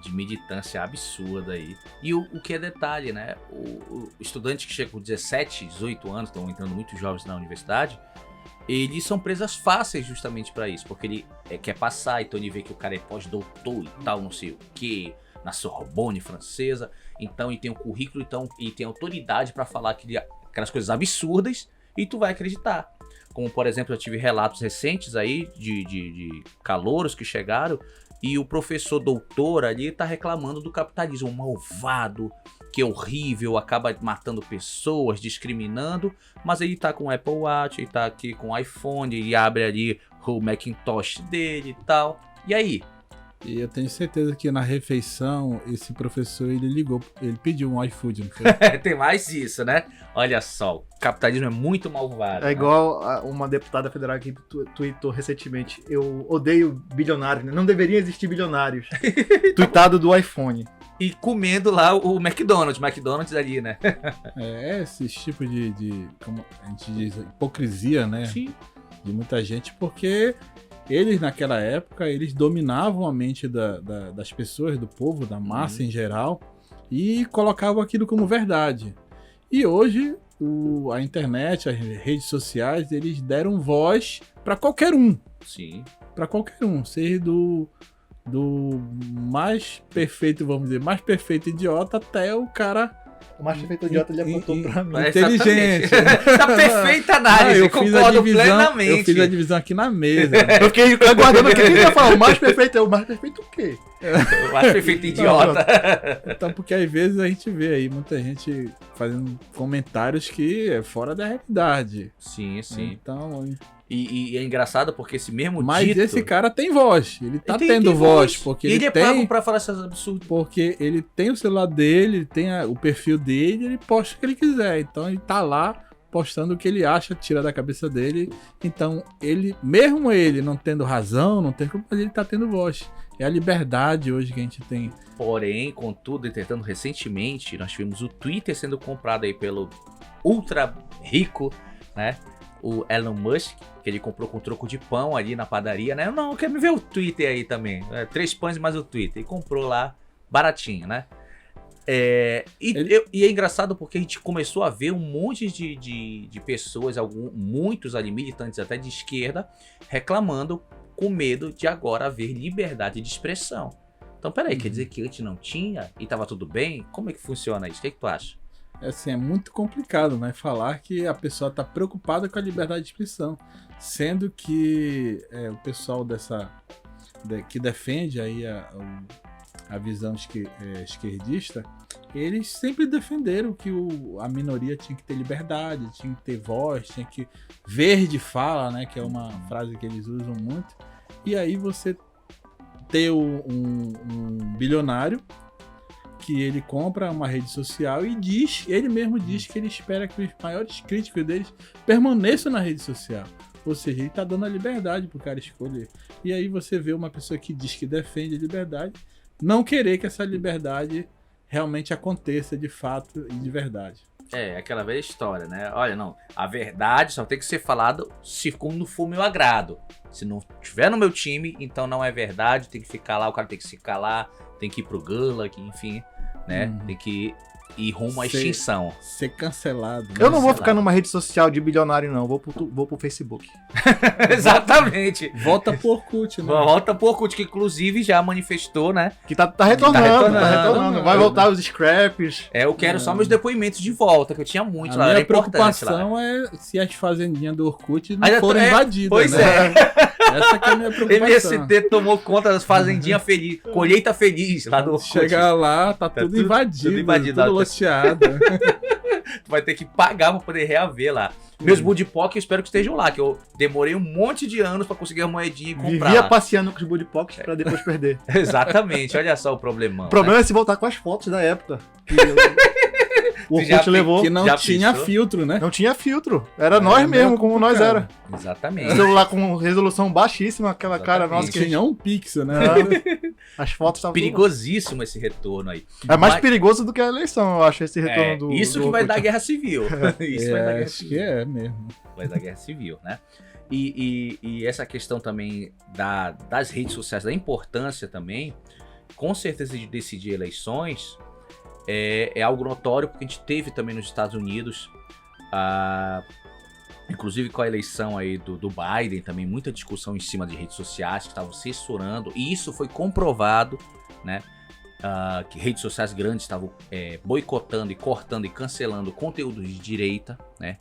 De militância absurda aí. E o que é detalhe, né? O estudante que chega com 17, 18 anos, estão entrando muitos jovens na universidade, eles são presas fáceis justamente para isso, porque ele quer passar, então ele vê que o cara é pós-doutor e tal, não sei o quê, na Sorbonne francesa, então ele tem um currículo, então ele tem autoridade para falar aquelas coisas absurdas e tu vai acreditar. Como, por exemplo, eu tive relatos recentes aí de calouros que chegaram e o professor doutor ali tá reclamando do capitalismo malvado, que é horrível, acaba matando pessoas, discriminando, mas ele tá com o Apple Watch, ele tá aqui com o iPhone, ele abre ali o Macintosh dele e tal. E aí? E eu tenho certeza que na refeição, esse professor, ele ligou, ele pediu um iFood, não foi? Tem mais isso, né? Olha só, o capitalismo é muito malvado. É igual uma deputada federal que tweetou recentemente: eu odeio bilionários, né? Não deveriam existir bilionários. Tweetado do iPhone. E comendo lá o McDonald's ali, né? Esse tipo de como a gente diz, hipocrisia, né? Sim. De muita gente, porque eles, naquela época, eles dominavam a mente das pessoas, do povo, da massa em geral, e colocavam aquilo como verdade. E hoje, a internet, as redes sociais, eles deram voz para qualquer um. Sim. Para qualquer um, seja do mais perfeito, vamos dizer, mais perfeito idiota até o cara O mais perfeito idiota ele apontou pra mim. inteligente. Tá perfeita a análise, eu concordo plenamente. Eu fiz a divisão aqui na mesa. Eu fiquei aguardando o que ele ia falar. O mais perfeito é o mais perfeito o quê? O mais perfeito idiota. Então, porque às vezes a gente vê aí muita gente fazendo comentários que é fora da realidade. Sim, sim. Então, E é engraçado porque esse mesmo mas dito... esse cara tem voz. Ele tá tem tendo voz. Porque ele é tem, pago pra falar esses absurdos. porque ele tem o celular dele, tem o perfil dele, ele posta o que ele quiser. Então ele tá lá postando o que ele acha, tira da cabeça dele. Então ele, mesmo ele não tendo razão, não tem culpa, mas ele tá tendo voz. É a liberdade hoje que a gente tem. Porém, contudo, entretanto, recentemente nós tivemos o Twitter sendo comprado aí pelo ultra rico, né? O Elon Musk, que ele comprou com troco de pão ali na padaria, né? Não, eu quero ver o Twitter aí também. 3 pães mais o Twitter. E comprou lá baratinho, né? E é engraçado porque a gente começou a ver um monte de pessoas, muitos ali militantes até de esquerda, reclamando com medo de agora haver liberdade de expressão. Então, peraí, quer dizer que antes não tinha e tava tudo bem? Como é que funciona isso? O que tu acha? Assim, é muito complicado, né? Falar que a pessoa está preocupada com a liberdade de expressão, sendo que o pessoal que defende aí a visão esquerdista, eles sempre defenderam que a minoria tinha que ter liberdade, tinha que ter voz, tinha que verde fala, né? Que é uma frase que eles usam muito. E aí você ter um bilionário que ele compra uma rede social e ele mesmo diz que ele espera que os maiores críticos deles permaneçam na rede social. Ou seja, ele está dando a liberdade pro cara escolher. E aí você vê uma pessoa que diz que defende a liberdade, não querer que essa liberdade realmente aconteça de fato e de verdade. É aquela velha história, né? Olha, não, a verdade só tem que ser falada segundo for meu agrado. Se não estiver no meu time, então não é verdade, tem que ficar lá, o cara tem que se calar, tem que ir pro Gulag, enfim, né? Tem que ir rumo à extinção. Ser cancelado. Eu não vou ficar numa rede social de bilionário, não. Vou pro Facebook. Exatamente. Volta pro Orkut, né? Volta pro Orkut, que inclusive já manifestou, né? Que tá retornando. Vai voltar os scraps. Eu quero só meus depoimentos de volta, que eu tinha muito lá. A minha preocupação é se as fazendinhas do Orkut não forem invadidas. Pois né? Essa que é a minha preocupação. MST tomou conta das fazendinhas felizes, colheita feliz lá do Orkut. Chegar lá, tá tudo invadido, tudo loteado. Tu vai ter que pagar pra poder reaver lá. Meus Budipock eu espero que estejam lá, que eu demorei um monte de anos pra conseguir a moedinha e comprar. Vivia passeando com os Budipocs pra depois perder. Exatamente, olha só o problemão. O problema é se voltar com as fotos da época. O Orkut levou. Que não tinha filtro, né? Não tinha filtro. Era nós mesmo, como nós era. Exatamente. Celular com resolução baixíssima, aquela cara nossa que tinha um pixel, né? As fotos estavam perigosíssimo esse retorno aí. É mais perigoso do que a eleição, eu acho, esse retorno do isso do que vai Orkut. dar guerra civil. Isso vai dar guerra acho civil. que é mesmo. Vai dar guerra civil, né? E essa questão também das redes sociais, da importância também, com certeza de decidir eleições, é algo notório, porque a gente teve também nos Estados Unidos, inclusive com a eleição aí do Biden, também muita discussão em cima de redes sociais que estavam censurando, e isso foi comprovado, né? Que redes sociais grandes estavam boicotando e cortando e cancelando conteúdos de direita, né?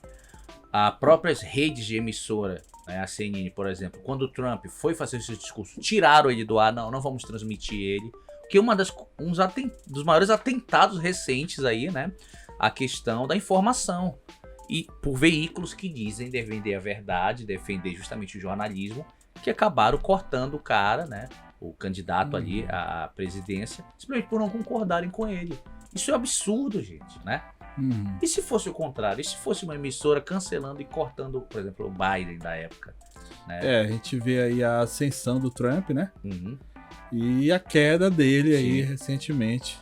As próprias redes de emissora, A CNN, por exemplo, quando o Trump foi fazer esse discurso, tiraram ele do ar, não vamos transmitir ele. Porque dos maiores atentados recentes aí, né? A questão da informação. E por veículos que dizem defender a verdade, defender justamente o jornalismo, que acabaram cortando o cara, né? O candidato ali à presidência, simplesmente por não concordarem com ele. Isso é absurdo, gente, né? E se fosse o contrário? E se fosse uma emissora cancelando e cortando, por exemplo, o Biden da época? Né? A gente vê aí a ascensão do Trump, né? Uhum. E a queda dele aí recentemente.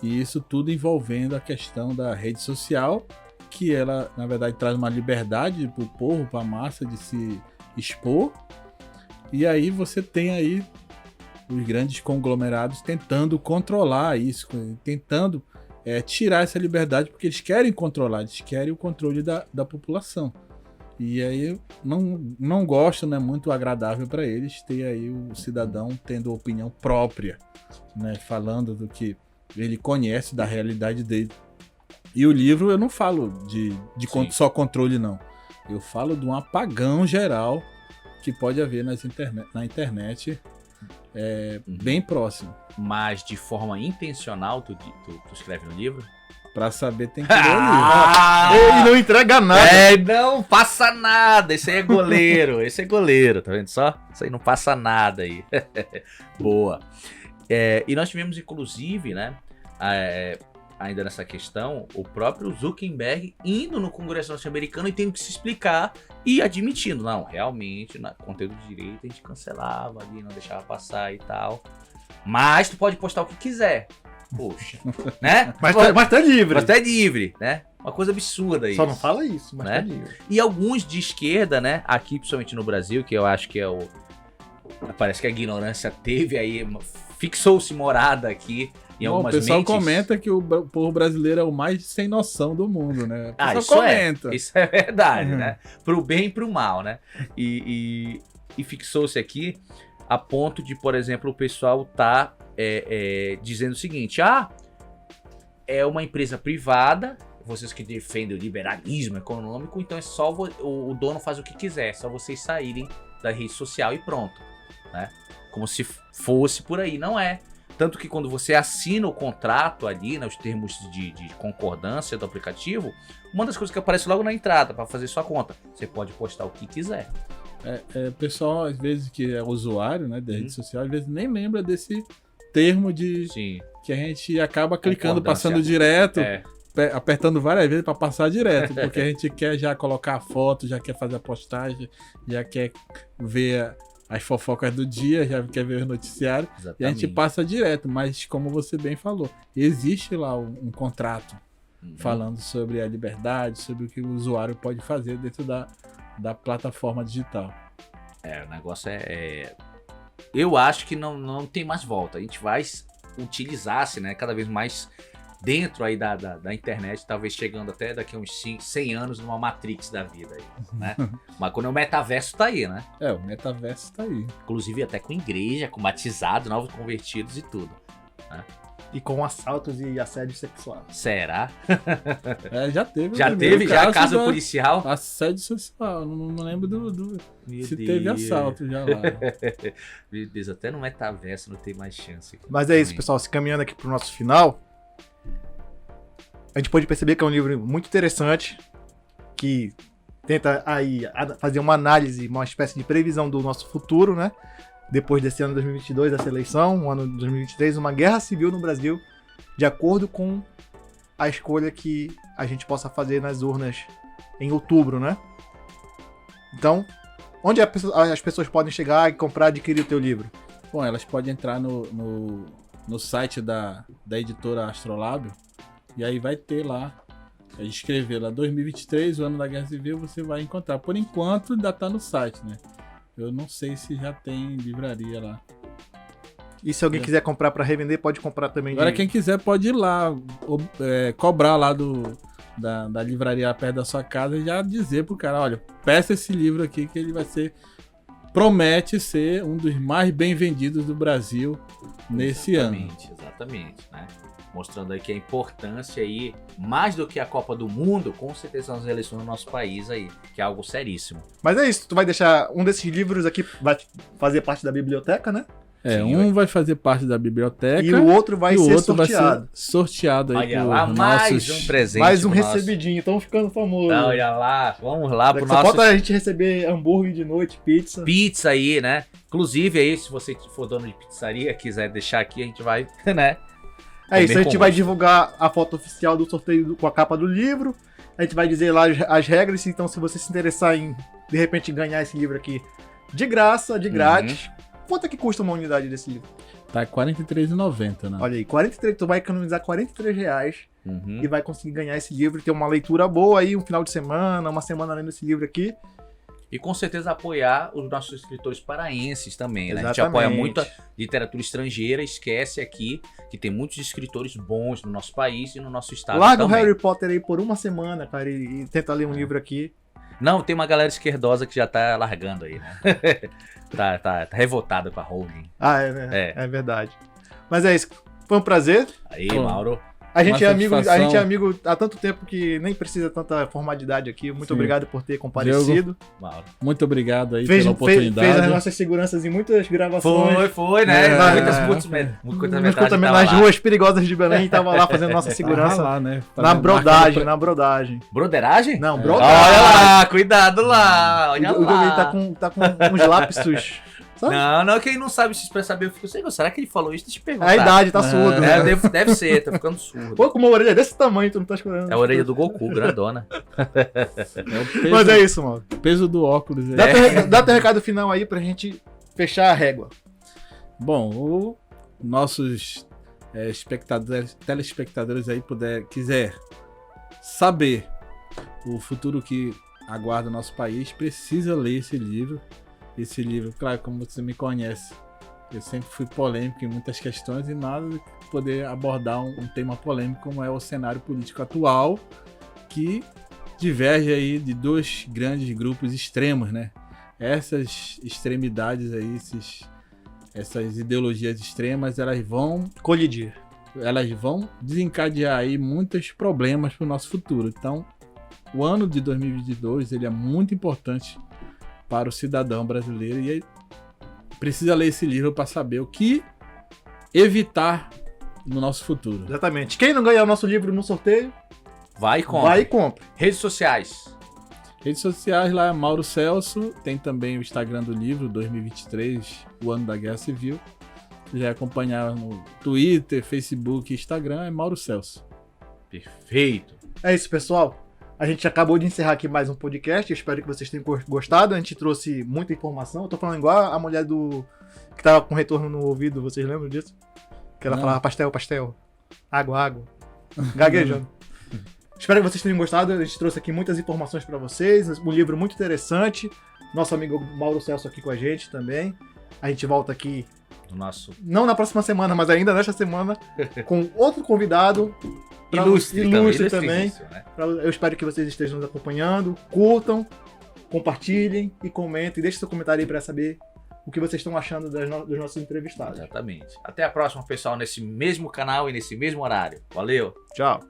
E isso tudo envolvendo a questão da rede social, que ela, na verdade, traz uma liberdade pro povo, pra massa de se expor. E aí você tem aí os grandes conglomerados tentando controlar isso, tentando tirar essa liberdade, porque eles querem controlar, eles querem o controle da população. E aí não gosto, não é muito agradável para eles ter aí o cidadão tendo opinião própria, né, falando do que ele conhece da realidade dele. E o livro eu não falo de só controle, não. Eu falo de um apagão geral que pode haver na internet bem próximo. Mas de forma intencional, tu escreve no livro? Pra saber tem que ler o livro. Ele não entrega nada. Não passa nada. Esse aí é goleiro. Esse é goleiro, tá vendo só? Isso aí não passa nada aí. Boa. E nós tivemos, inclusive, né? Ainda nessa questão, o próprio Zuckerberg indo no Congresso norte-americano e tendo que se explicar e admitindo, não, realmente, no conteúdo de direito a gente cancelava ali, não deixava passar e tal. Mas tu pode postar o que quiser. Poxa, né? Mas tá livre. Mas tá livre, né? Uma coisa absurda isso. Só não fala isso, mas né? tá livre. E alguns de esquerda, né? Aqui, principalmente no Brasil, que eu acho que parece que a ignorância teve aí, fixou-se morada aqui em algumas mentes. O pessoal comenta que o povo brasileiro é o mais sem noção do mundo, né? O isso comenta. Isso é verdade, né? Pro bem e pro mal, né? E fixou-se aqui a ponto de, por exemplo, o pessoal tá dizendo o seguinte, é uma empresa privada, vocês que defendem o liberalismo econômico, então é só o dono faz o que quiser, é só vocês saírem da rede social e pronto, né? Como se fosse por aí, não é. Tanto que quando você assina o contrato ali, nos termos de concordância do aplicativo, uma das coisas que aparece logo na entrada, para fazer sua conta, você pode postar o que quiser. O pessoal, às vezes, que é usuário, né, da rede social, às vezes nem lembra desse termo que a gente acaba clicando, passando direto, apertando várias vezes para passar direto, porque a gente quer já colocar a foto, já quer fazer a postagem, já quer ver as fofocas do dia, já quer ver os noticiários. Exatamente. E a gente passa direto, mas como você bem falou, existe lá um contrato falando sobre a liberdade, sobre o que o usuário pode fazer dentro da plataforma digital. O negócio eu acho que não tem mais volta. A gente vai utilizar-se, né, cada vez mais dentro aí da internet, talvez chegando até daqui a uns 100 anos numa Matrix da vida aí, né? Mas quando o metaverso tá aí, né? O metaverso tá aí. Inclusive até com igreja, com batizado, novos convertidos e tudo, né? E com assaltos e assédio sexual. Será? Já teve. Já teve? Já caso policial? Assédio sexual. Não lembro se teve assalto já lá. Meu Deus, até no metaverso não tem mais chance. Mas é isso, pessoal. Se caminhando aqui pro nosso final, a gente pode perceber que é um livro muito interessante, que tenta aí fazer uma análise, uma espécie de previsão do nosso futuro, né? Depois desse ano de 2022, dessa eleição, o ano de 2023, uma guerra civil no Brasil, de acordo com a escolha que a gente possa fazer nas urnas em outubro, né? Então, onde as pessoas podem chegar e comprar, adquirir o teu livro? Bom, elas podem entrar no site da editora Astrolábio, e aí vai ter lá, a gente escrever lá 2023, o ano da Guerra Civil, você vai encontrar. Por enquanto, ainda tá no site, né? Eu não sei se já tem livraria lá. E se alguém quiser comprar para revender, pode comprar também. Agora quem quiser pode ir lá, cobrar lá da livraria perto da sua casa e já dizer pro cara, olha, peça esse livro aqui que ele vai ser promete ser um dos mais bem vendidos do Brasil nesse ano. Exatamente, né? Mostrando aí que a importância aí, mais do que a Copa do Mundo, com certeza são as eleições no nosso país aí, que é algo seríssimo. Mas é isso, tu vai deixar um desses livros aqui, vai fazer parte da biblioteca, né? Sim, vai fazer parte da biblioteca. E o outro vai ser sorteado. Sorteado aí olha lá, mais nossos... um presente. Mais um recebidinho, estamos ficando famosos. Olha lá, vamos lá pro nosso... Só falta a gente receber hambúrguer de noite, pizza. Pizza aí, né? Inclusive aí, se você for dono de pizzaria, quiser deixar aqui, a gente vai, né? É isso, a gente vai divulgar a foto oficial do sorteio com a capa do livro. A gente vai dizer lá as regras, então se você se interessar em, de repente, ganhar esse livro aqui de graça, de grátis. Quanto é que custa uma unidade desse livro? Tá R$ 43,90, né? Olha aí, 43, tu vai economizar R$43 e vai conseguir ganhar esse livro e ter uma leitura boa aí, um final de semana, uma semana lendo esse livro aqui. E com certeza apoiar os nossos escritores paraenses também, né? Exatamente. A gente apoia muito a literatura estrangeira, esquece aqui que tem muitos escritores bons no nosso país e no nosso estado Larga também. o Harry Potter aí por uma semana, cara, e tenta ler um livro aqui. Não, tem uma galera esquerdosa que já tá largando aí, né? tá revoltada com a holding. Ah, é, né? É verdade. Mas é isso, foi um prazer. Aí, Mauro. A gente é amigo há tanto tempo que nem precisa tanta formalidade aqui. Muito obrigado por ter comparecido. Mauro. Muito obrigado aí pela oportunidade. Fez as nossas seguranças em muitas gravações. Foi, né? Muitas nas ruas perigosas de Belém, tava lá fazendo nossa segurança. Lá, né? Na brodagem. Broderagem? Não, brodagem. Olha lá, cuidado lá. Olha o lá. Ele tá com uns lapsos. Sabe? Não, quem não sabe se expressar bem, eu fico assim, será que ele falou isso? Deixa eu perguntar. É a idade, tá surdo. Deve ser, tá ficando surdo. Pô, com uma orelha desse tamanho, tu não tá escutando. É a orelha do Goku, grandona. Mas é isso, mano. Peso do óculos. Dá teu recado final aí pra gente fechar a régua. Bom, nossos telespectadores aí quiser saber o futuro que aguarda o nosso país, precisa ler esse livro. Esse livro, claro, como você me conhece, eu sempre fui polêmico em muitas questões e nada de poder abordar um tema polêmico como é o cenário político atual, que diverge aí de dois grandes grupos extremos, né? Essas extremidades aí, essas ideologias extremas, elas vão colidir. Elas vão desencadear aí muitos problemas para o nosso futuro. Então, o ano de 2022 ele é muito importante para o cidadão brasileiro e precisa ler esse livro para saber o que evitar no nosso futuro. Exatamente. Quem não ganhar o nosso livro no sorteio, vai e compra. Redes sociais. Redes sociais lá é Mauro Celso, tem também o Instagram do livro 2023, o ano da Guerra Civil. Se já acompanhar no Twitter, Facebook, Instagram é Mauro Celso. Perfeito. É isso, pessoal. A gente acabou de encerrar aqui mais um podcast. Eu espero que vocês tenham gostado. A gente trouxe muita informação. Eu tô falando igual a mulher que tava com retorno no ouvido. Vocês lembram disso? Que ela falava pastel. Água. Gaguejando. Espero que vocês tenham gostado. A gente trouxe aqui muitas informações para vocês. Um livro muito interessante. Nosso amigo Mauro Celso aqui com a gente também. A gente volta aqui. Não na próxima semana, mas ainda nesta semana. Com outro convidado. Ilustre também. Né? Eu espero que vocês estejam nos acompanhando. Curtam, compartilhem e comentem. Deixem seu comentário aí para saber o que vocês estão achando dos nossos entrevistados. Exatamente. Até a próxima, pessoal, nesse mesmo canal e nesse mesmo horário. Valeu. Tchau.